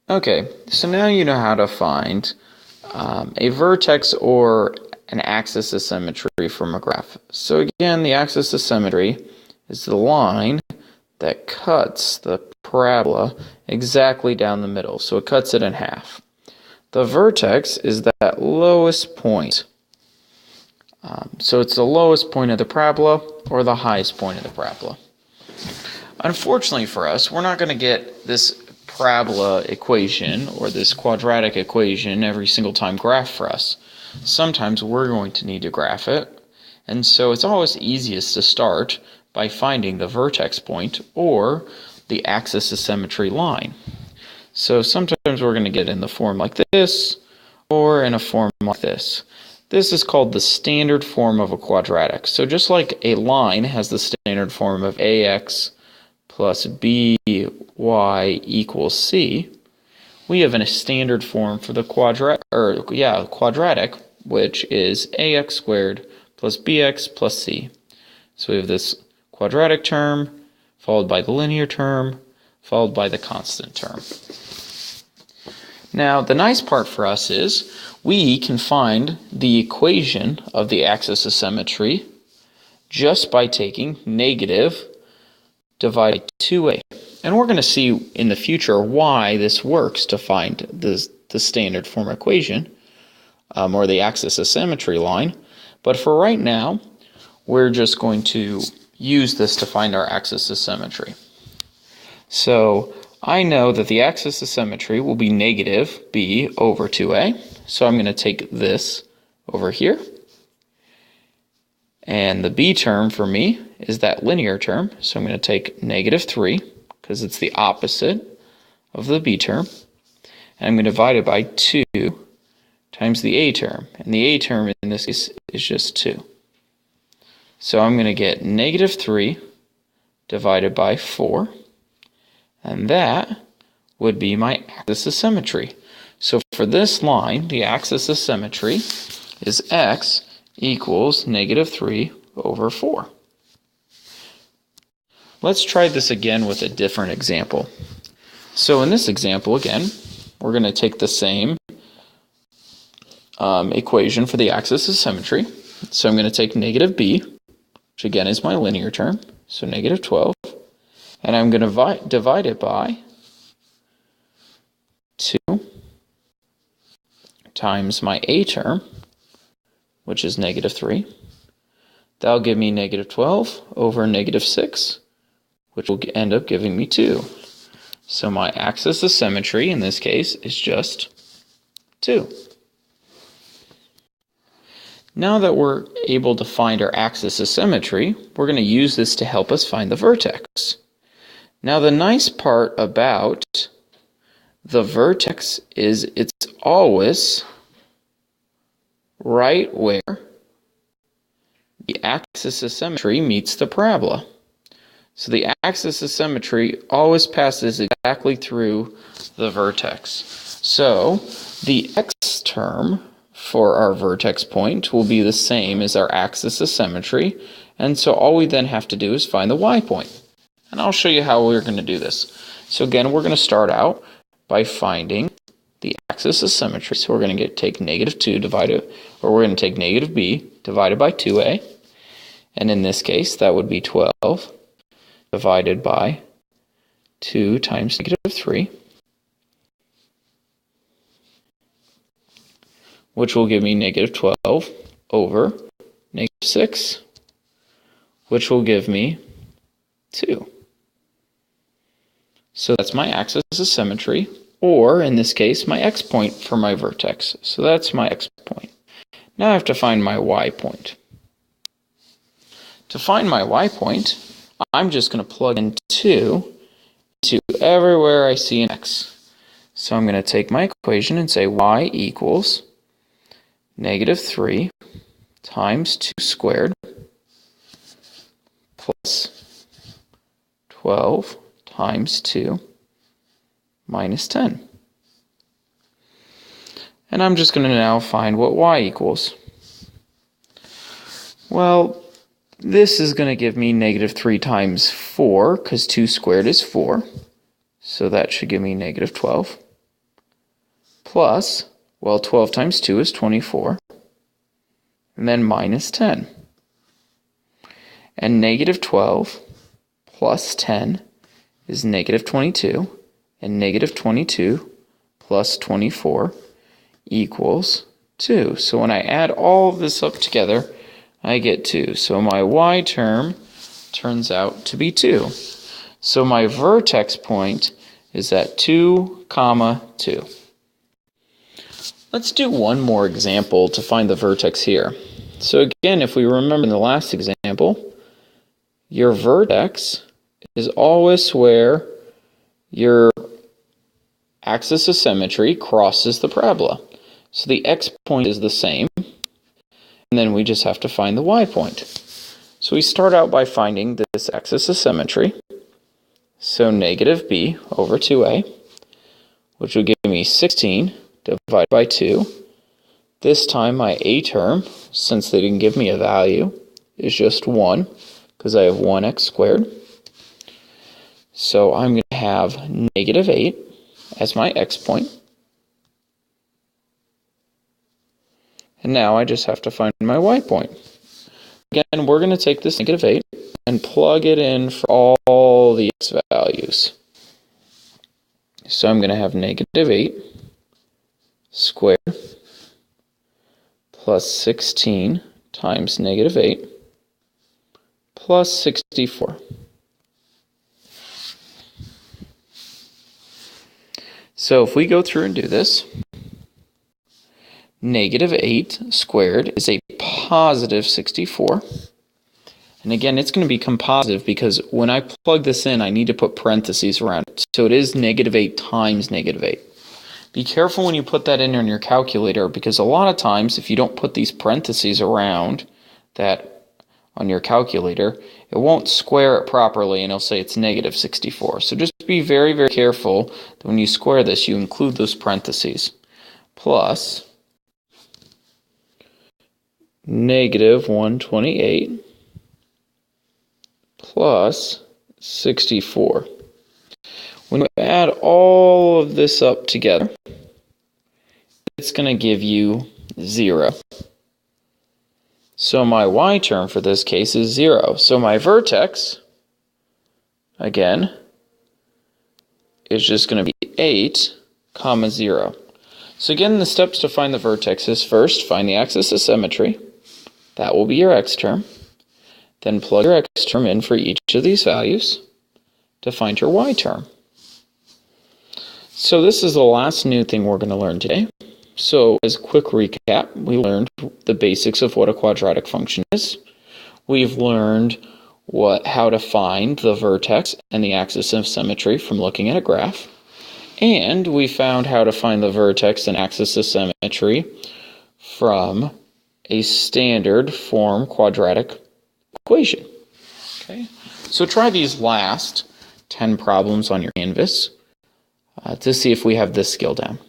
Okay, so now you know how to find a vertex or an axis of symmetry from a graph. So again, the axis of symmetry is the line that cuts the parabola exactly down the middle. So it cuts it in half. The vertex is that lowest point. So it's the lowest point of the parabola or the highest point of the parabola. Unfortunately for us, we're not going to get this parabola equation or this quadratic equation every single time graphed for us. Sometimes we're going to need to graph it, and so it's always easiest to start by finding the vertex point or the axis of symmetry line. So sometimes we're going to get in the form like this or in a form like this. This is called the standard form of a quadratic. So just like a line has the standard form of ax plus by equals c, we have a standard form for the quadratic, which is ax squared plus bx plus c. So we have this quadratic term, followed by the linear term, followed by the constant term. Now, the nice part for us is we can find the equation of the axis of symmetry just by taking negative divided by 2a. And we're going to see in the future why this works to find the standard form equation, or the axis of symmetry line. But for right now, we're just going to use this to find our axis of symmetry. So I know that the axis of symmetry will be negative b over 2a. So I'm going to take this over here. And the b term for me is that linear term. So I'm going to take negative 3, because it's the opposite of the b term. And I'm going to divide it by 2 times the a term. And the a term in this case is just 2. So I'm going to get negative 3 divided by 4. And that would be my axis of symmetry. So for this line, the axis of symmetry is x equals negative 3 over 4. Let's try this again with a different example. So in this example, again, we're going to take the same equation for the axis of symmetry. So I'm going to take negative b, which again is my linear term, so negative 12. And I'm going to divide it by 2 times my a term, which is negative 3. That'll give me negative 12 over negative 6, which will end up giving me 2. So my axis of symmetry in this case is just 2. Now that we're able to find our axis of symmetry, we're going to use this to help us find the vertex. Now the nice part about the vertex is it's always right where the axis of symmetry meets the parabola. So the axis of symmetry always passes exactly through the vertex. So the x term for our vertex point will be the same as our axis of symmetry, and so all we then have to do is find the y point. And I'll show you how we're going to do this. So again, we're going to start out by finding the axis of symmetry. So we're going to take negative 2 divided, or we're going to take negative b divided by 2a. And in this case, that would be 12 divided by 2 times negative 3, which will give me negative 12 over negative 6, which will give me 2. So that's my axis of symmetry, or in this case, my x point for my vertex. So that's my x point. Now I have to find my y point. To find my y point, I'm just going to plug in 2 into everywhere I see an x. So I'm going to take my equation and say y equals negative 3 times 2 squared plus 12 times 2 minus 10. And I'm just going to now find what y equals. Well, this is going to give me negative 3 times 4, because 2 squared is 4. So that should give me negative 12. plus, well, 12 times 2 is 24, and then minus 10. And negative 12 plus 10 is negative 22, and negative 22 plus 24 equals 2. So when I add all of this up together, I get 2. So my y term turns out to be 2. So my vertex point is at 2, 2. Let's do one more example to find the vertex here. So again, if we remember in the last example, your vertex is always where your axis of symmetry crosses the parabola. So the x point is the same, and then we just have to find the y point. So we start out by finding this axis of symmetry. So negative b over 2a, which will give me 16 divided by 2. This time my a term, since they didn't give me a value, is just 1, because I have 1x squared. So I'm going to have negative 8 as my x point. And now I just have to find my y point. Again, we're going to take this negative 8 and plug it in for all the x values. So I'm going to have negative 8 squared plus 16 times negative 8 plus 64. So if we go through and do this, negative 8 squared is a positive 64. And again, it's going to become positive because when I plug this in, I need to put parentheses around it. So it is negative 8 times negative 8. Be careful when you put that in on your calculator, because a lot of times if you don't put these parentheses around that on your calculator, it won't square it properly and it'll say it's negative 64. So just be very, very careful that when you square this, you include those parentheses. Plus negative 128 plus 64. When you add all of this up together, it's going to give you 0. So my y term for this case is 0. So my vertex, again, is just going to be 8, 0. So again, the steps to find the vertex is first, find the axis of symmetry. That will be your x term. Then plug your x term in for each of these values to find your y term. So this is the last new thing we're going to learn today. So as a quick recap, we learned the basics of what a quadratic function is. We've learned how to find the vertex and the axis of symmetry from looking at a graph. And we found how to find the vertex and axis of symmetry from a standard form quadratic equation. Okay, so try these last 10 problems on your canvas to see if we have this skill down.